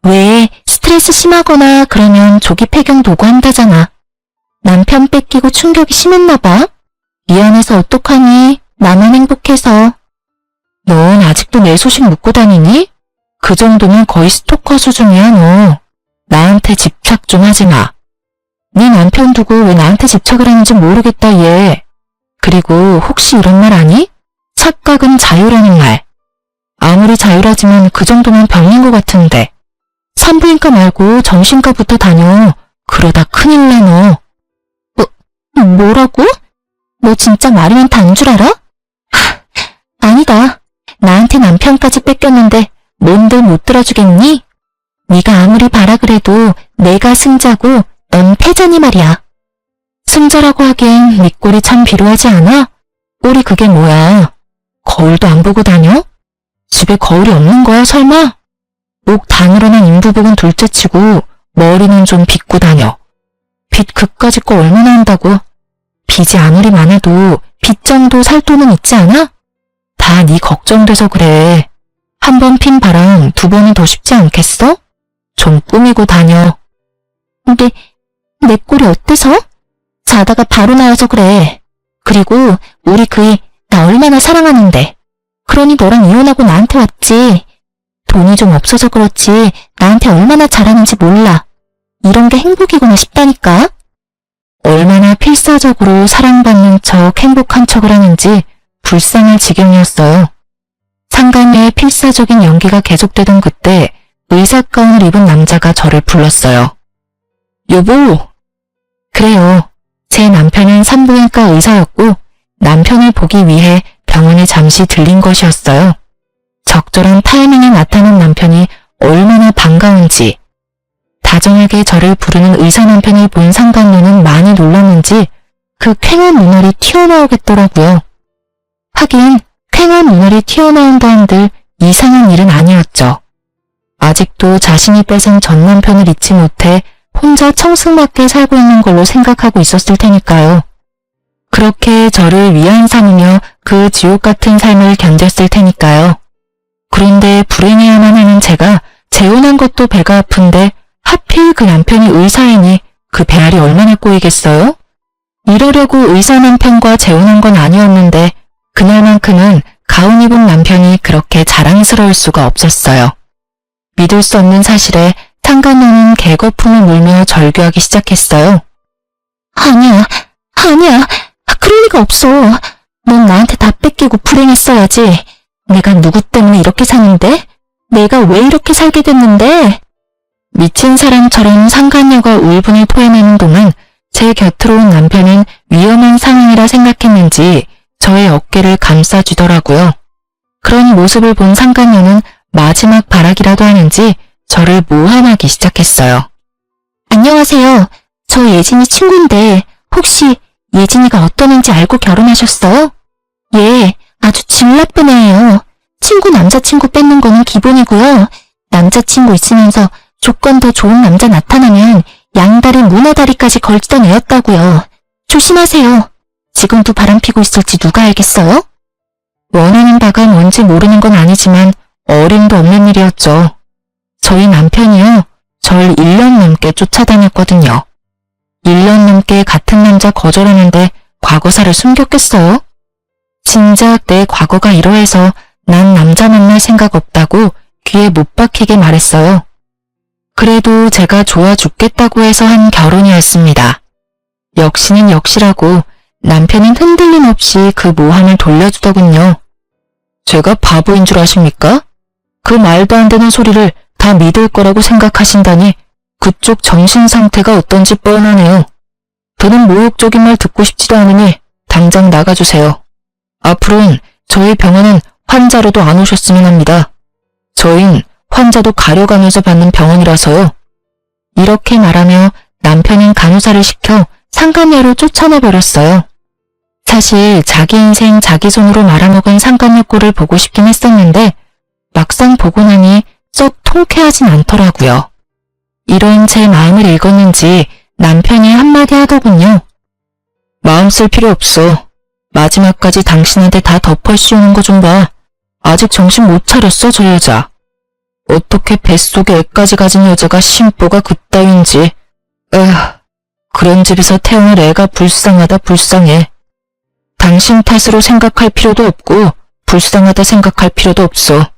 A: 왜 스트레스 심하거나 그러면 조기 폐경 도구 한다잖아. 남편 뺏기고 충격이 심했나봐. 미안해서 어떡하니? 나만 행복해서. 넌 아직도 내 소식 묻고 다니니? 그 정도면 거의 스토커 수준이야 너. 나한테 집착 좀 하지 마. 네 남편 두고 왜 나한테 집착을 하는지 모르겠다 얘. 그리고 혹시 이런 말 아니? 착각은 자유라는 말. 아무리 자유라지만 그 정도면 병인 것 같은데. 산부인과 말고 정신과부터 다녀. 그러다 큰일 나 너. 뭐라고? 너 진짜 말이면 단 줄 알아? 아니다. 나한테 남편까지 뺏겼는데 뭔들 못 들어주겠니? 네가 아무리 바라 그래도 내가 승자고 넌 패자니 말이야. 승자라고 하기엔 네 꼴이 참 비루하지 않아? 꼴이 그게 뭐야? 거울도 안 보고 다녀? 집에 거울이 없는 거야 설마? 목 다 늘어난 인부복은 둘째치고 머리는 좀 빗고 다녀. 빚 그까짓 거 얼마나 한다고? 빚이 아무리 많아도 빚 정도 살 돈은 있지 않아? 다 네 걱정돼서 그래. 한 번 핀 바람 두 번은 더 쉽지 않겠어? 좀 꾸미고 다녀. 근데 내 꼴이 어때서? 자다가 바로 나와서 그래. 그리고 우리 그이 나 얼마나 사랑하는데. 그러니 너랑 이혼하고 나한테 왔지. 돈이 좀 없어서 그렇지 나한테 얼마나 잘하는지 몰라. 이런 게 행복이구나 싶다니까. 얼마나 필사적으로 사랑받는 척 행복한 척을 하는지 불쌍할 지경이었어요. 상간녀의 필사적인 연기가 계속되던 그때 의사 가운을 입은 남자가 저를 불렀어요. 여보. 그래요. 제 남편은 산부인과 의사였고 남편을 보기 위해 병원에 잠시 들린 것이었어요. 적절한 타이밍에 나타난 남편이 얼마나 반가운지. 다정하게 저를 부르는 의사 남편을 본 상간녀는 많이 놀랐는지 그 퀭한 눈알이 튀어나오겠더라고요. 하긴 퀭한 눈알이 튀어나온다 한들 이상한 일은 아니었죠. 아직도 자신이 뺏은 전 남편을 잊지 못해 혼자 청승맞게 살고 있는 걸로 생각하고 있었을 테니까요. 그렇게 저를 위안 삼으며 그 지옥 같은 삶을 견뎠을 테니까요. 그런데 불행해야만 하는 제가 재혼한 것도 배가 아픈데 하필 그 남편이 의사이니 그 배알이 얼마나 꼬이겠어요? 이러려고 의사 남편과 재혼한 건 아니었는데 그날만큼은 가운 입은 남편이 그렇게 자랑스러울 수가 없었어요. 믿을 수 없는 사실에 상간녀는 개거품을 물며 절규하기 시작했어요. 아니야, 그럴 리가 없어. 넌 나한테 다 뺏기고 불행했어야지. 내가 누구 때문에 이렇게 사는데? 내가 왜 이렇게 살게 됐는데? 미친 사람처럼 상간녀가 울분을 토해내는 동안 제 곁으로 온 남편은 위험한 상황이라 생각했는지 저의 어깨를 감싸주더라고요. 그런 모습을 본 상간녀는 마지막 발악이라도 하는지 저를 모함하기 시작했어요. 안녕하세요. 저 예진이 친구인데 혹시 예진이가 어떤 애인지 알고 결혼하셨어요? 예, 아주 질 나쁜 애예요. 친구 남자친구 뺏는 거는 기본이고요. 남자친구 있으면서 조건 더 좋은 남자 나타나면 양다리 문어다리까지 걸치던 애였다고요. 조심하세요. 지금도 바람피고 있을지 누가 알겠어요? 원하는 바가 뭔지 모르는 건 아니지만 어림도 없는 일이었죠. 저희 남편이요. 절 1년 넘게 쫓아다녔거든요. 1년 넘게 같은 남자 거절하는데 과거사를 숨겼겠어요? 진작 내 과거가 이러해서 난 남자 만날 생각 없다고 귀에 못 박히게 말했어요. 그래도 제가 좋아 죽겠다고 해서 한 결혼이었습니다. 역시는 역시라고 남편은 흔들림 없이 그 모함을 돌려주더군요. 제가 바보인 줄 아십니까? 그 말도 안 되는 소리를 다 믿을 거라고 생각하신다니 그쪽 정신 상태가 어떤지 뻔하네요. 저는 모욕적인 말 듣고 싶지도 않으니 당장 나가주세요. 앞으로는 저희 병원은 환자로도 안 오셨으면 합니다. 저흰 환자도 가려가면서 받는 병원이라서요. 이렇게 말하며 남편은 간호사를 시켜 상간녀를 쫓아내버렸어요. 사실 자기 인생 자기 손으로 말아먹은 상간녀 꼴을 보고 싶긴 했었는데 막상 보고 나니 썩 통쾌하진 않더라고요. 이런 제 마음을 읽었는지 남편이 한마디 하더군요. 마음 쓸 필요 없어. 마지막까지 당신한테 다 덮어 씌우는 거 좀 봐. 아직 정신 못 차렸어, 저 여자. 어떻게 뱃속에 애까지 가진 여자가 심보가 그따윈지. 그런 집에서 태어날 애가 불쌍하다 불쌍해. 당신 탓으로 생각할 필요도 없고 불쌍하다 생각할 필요도 없어.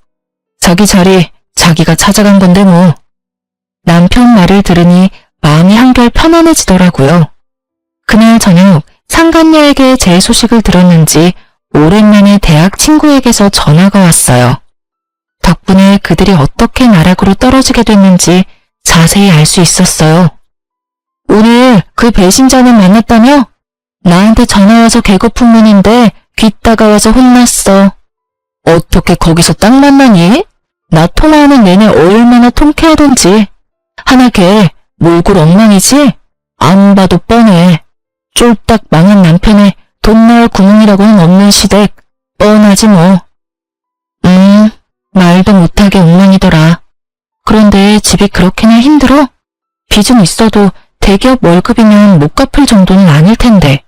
A: 자기 자리 자기가 찾아간 건데 뭐. 남편 말을 들으니 마음이 한결 편안해지더라고요. 그날 저녁 상간녀에게 제 소식을 들었는지 오랜만에 대학 친구에게서 전화가 왔어요. 덕분에 그들이 어떻게 나락으로 떨어지게 됐는지 자세히 알 수 있었어요. 오늘 그 배신자는 만났다며? 나한테 전화와서 개거품문인데 귀 따가워서 혼났어. 어떻게 거기서 딱 만나니? 나 통화하는 내내 얼마나 통쾌하던지. 하나 걔 몰골 엉망이지? 안 봐도 뻔해. 쫄딱 망한 남편의 돈 나올 구멍이라고는 없는 시댁. 뻔하지 뭐. 말도 못하게 엉망이더라. 그런데 집이 그렇게나 힘들어? 빚은 있어도 대기업 월급이면 못 갚을 정도는 아닐 텐데.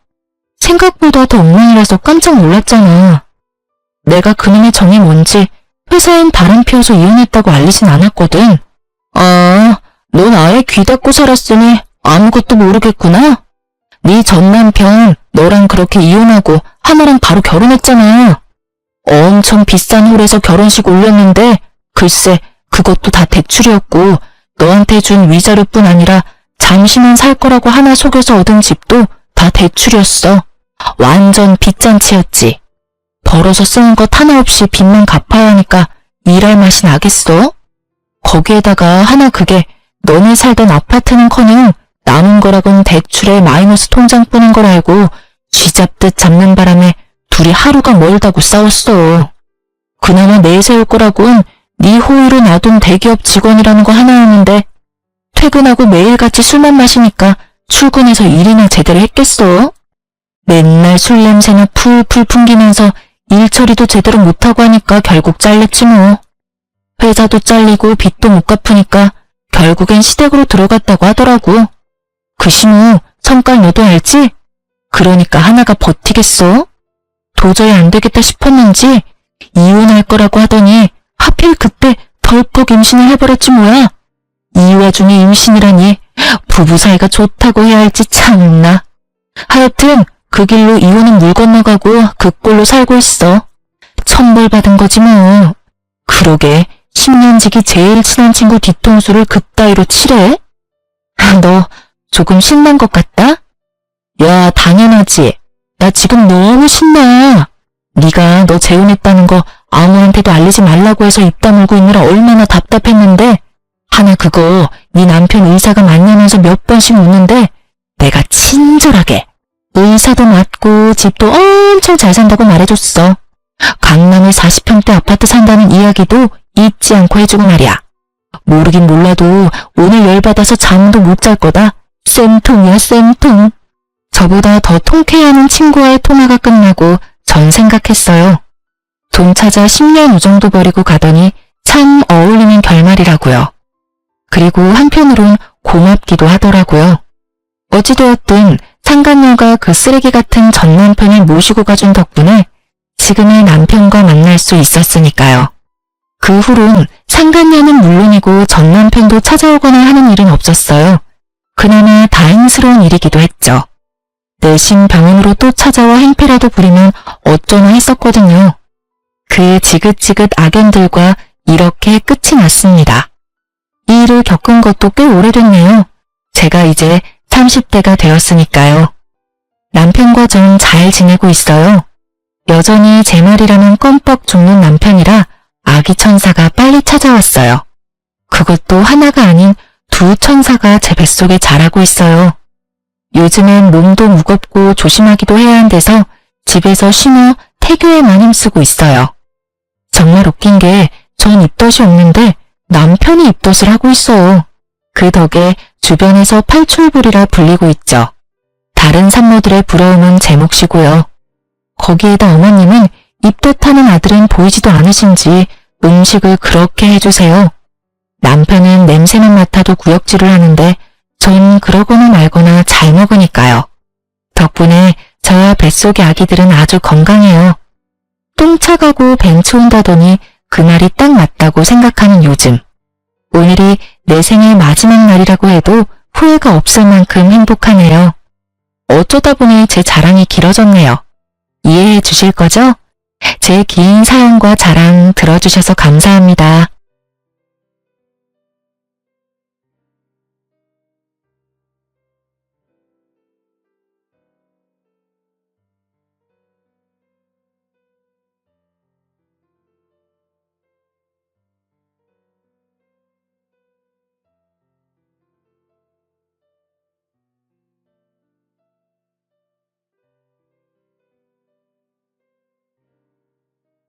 A: 생각보다 더 엉망이라서 깜짝 놀랐잖아. 내가 그놈의 정이 뭔지 회사엔 바람 피워서 이혼했다고 알리진 않았거든. 아, 넌 아예 귀 닫고 살았으니 아무것도 모르겠구나. 네 전 남편 너랑 그렇게 이혼하고 하나랑 바로 결혼했잖아. 엄청 비싼 홀에서 결혼식 올렸는데 글쎄 그것도 다 대출이었고 너한테 준 위자료뿐 아니라 잠시만 살 거라고 하나 속여서 얻은 집도 다 대출이었어. 완전 빚잔치였지. 벌어서 쓰는 것 하나 없이 빚만 갚아야 하니까 일할 맛이 나겠어? 거기에다가 하나 그게 너네 살던 아파트는커녕 남은 거라곤 대출에 마이너스 통장뿐인 걸 알고 쥐잡듯 잡는 바람에 둘이 하루가 멀다고 싸웠어. 그나마 내세울 거라곤 네 호의로 놔둔 대기업 직원이라는 거 하나였는데 퇴근하고 매일같이 술만 마시니까 출근해서 일이나 제대로 했겠어? 맨날 술 냄새나 풀풀 풍기면서 일 처리도 제대로 못하고 하니까 결국 잘렸지 뭐. 회사도 잘리고 빚도 못 갚으니까 결국엔 시댁으로 들어갔다고 하더라고. 그 신우 성깔 너도 알지? 그러니까 하나가 버티겠어? 도저히 안 되겠다 싶었는지 이혼할 거라고 하더니 하필 그때 덜컥 임신을 해버렸지 뭐야. 이 와중에 임신이라니 부부 사이가 좋다고 해야 할지 참나. 하여튼 그 길로 이혼은 물 건너가고 그 꼴로 살고 있어. 천벌 받은 거지 뭐. 그러게 10년지기 제일 친한 친구 뒤통수를 그따위로 치래? 너 조금 신난 것 같다? 야, 당연하지. 나 지금 너무 신나. 네가 너 재혼했다는 거 아무한테도 알리지 말라고 해서 입 다물고 있느라 얼마나 답답했는데 하나 그거 네 남편 의사가 맞냐면서 몇 번씩 묻는데 내가 친절하게 의사도 맞고 집도 엄청 잘 산다고 말해줬어. 강남에 40평대 아파트 산다는 이야기도 잊지 않고 해주고 말이야. 모르긴 몰라도 오늘 열받아서 잠도 못 잘 거다. 쌤통이야 쌤통. 저보다 더 통쾌해하는 친구와의 통화가 끝나고 전 생각했어요. 돈 찾아 10년 우정도 버리고 가더니 참 어울리는 결말이라고요. 그리고 한편으론 고맙기도 하더라고요. 어찌되었든 상간녀가 그 쓰레기 같은 전 남편을 모시고 가준 덕분에 지금의 남편과 만날 수 있었으니까요. 그 후론 상간녀는 물론이고 전 남편도 찾아오거나 하는 일은 없었어요. 그나마 다행스러운 일이기도 했죠. 내심 병원으로 또 찾아와 행패라도 부리면 어쩌나 했었거든요. 그 지긋지긋 악연들과 이렇게 끝이 났습니다. 이 일을 겪은 것도 꽤 오래됐네요. 제가 이제 30대가 되었으니까요. 남편과 전 잘 지내고 있어요. 여전히 제 말이라면 껌뻑 죽는 남편이라 아기 천사가 빨리 찾아왔어요. 그것도 하나가 아닌 두 천사가 제 뱃속에 자라고 있어요. 요즘엔 몸도 무겁고 조심하기도 해야 한대서 집에서 쉬며 태교에만 힘쓰고 있어요. 정말 웃긴 게 전 입덧이 없는데 남편이 입덧을 하고 있어요. 그 덕에 주변에서 팔출불이라 불리고 있죠. 다른 산모들의 부러움은 제 몫이고요. 거기에다 어머님은 입덧하는 아들은 보이지도 않으신지 음식을 그렇게 해주세요. 남편은 냄새만 맡아도 구역질을 하는데 전 그러거나 말거나 잘 먹으니까요. 덕분에 저와 뱃속의 아기들은 아주 건강해요. 똥 차가고 벤치 온다더니 그 말이 딱 맞다고 생각하는 요즘. 오늘이 내 생의 마지막 날이라고 해도 후회가 없을 만큼 행복하네요. 어쩌다 보니 제 자랑이 길어졌네요. 이해해 주실 거죠? 제 긴 사연과 자랑 들어주셔서 감사합니다.